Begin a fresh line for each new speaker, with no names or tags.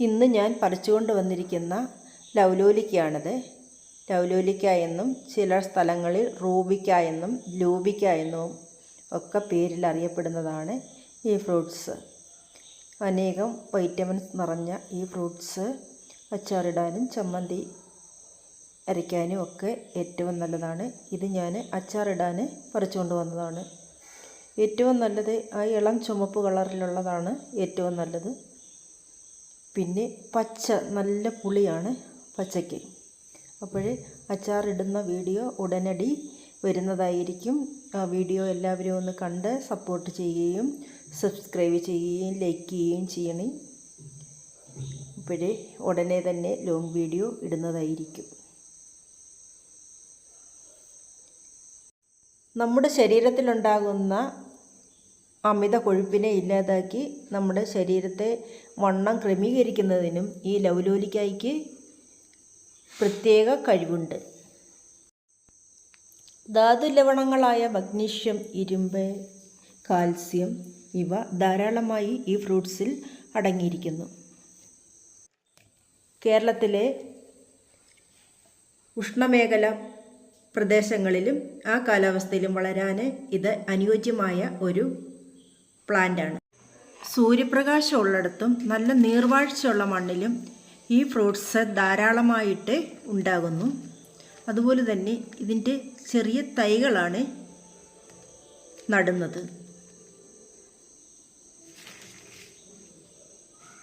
ഇന്ന് ഞാൻ പറിച്ചുകൊണ്ട് വന്നിരിക്കുന്ന ലൗലോലിക്കയാണിത്. ലൗലോലിക്ക എന്നും ചില സ്ഥലങ്ങളിൽ റൂബിക്ക എന്നും ലൂബിക്ക എന്നും ഒക്കെ പേരിൽ അറിയപ്പെടുന്നതാണ് ഈ ഫ്രൂട്ട്സ്. അനേകം വൈറ്റമിൻസ് നിറഞ്ഞ ഈ ഫ്രൂട്ട്സ് അച്ചാറിടാനും ചമ്മന്തി അരയ്ക്കാനും ഒക്കെ ഏറ്റവും നല്ലതാണ്. ഇത് ഞാൻ അച്ചാറിടാൻ പറിച്ചുകൊണ്ട് വന്നതാണ്. ഏറ്റവും നല്ലത് ആ ഇളം ചുമപ്പ് കളറിലുള്ളതാണ് ഏറ്റവും നല്ലത്. പിന്നെ പച്ച നല്ല പുളിയാണ് പച്ചയ്ക്ക്. അപ്പോൾ അച്ചാറിടുന്ന വീഡിയോ ഉടനടി വരുന്നതായിരിക്കും. ആ വീഡിയോ എല്ലാവരും ഒന്ന് കണ്ട് സപ്പോർട്ട് ചെയ്യുകയും സബ്സ്ക്രൈബ് ചെയ്യുകയും ലൈക്ക് ചെയ്യുകയും ചെയ്യണേ. അപ്പോൾ ഉടനെ തന്നെ ലോങ് വീഡിയോ ഇടുന്നതായിരിക്കും. നമ്മുടെ ശരീരത്തിലുണ്ടാകുന്ന അമിത കൊഴുപ്പിനെ ഇല്ലാതാക്കി നമ്മുടെ ശരീരത്തെ വണ്ണം ക്രമീകരിക്കുന്നതിനും ഈ ലൗലോലിക്കായ്ക്ക് പ്രത്യേക കഴിവുണ്ട്. ധാതുലവണങ്ങളായ മഗ്നീഷ്യം, ഇരുമ്പ്, കാൽസ്യം ഇവ ധാരാളമായി ഈ ഫ്രൂട്ട്സിൽ അടങ്ങിയിരിക്കുന്നു. കേരളത്തിലെ ഉഷ്ണമേഖല പ്രദേശങ്ങളിലും ആ കാലാവസ്ഥയിലും വളരാൻ ഇത് അനുയോജ്യമായ ഒരു പ്ലാന്റാണ്. സൂര്യപ്രകാശം ഉള്ളിടത്തും നല്ല നീർവാഴ്ചയുള്ള മണ്ണിലും ഈ ഫ്രൂട്ട്സ് ധാരാളമായിട്ട് ഉണ്ടാകുന്നു. അതുപോലെ തന്നെ ഇതിൻ്റെ ചെറിയ തൈകളാണ് നടുന്നത്.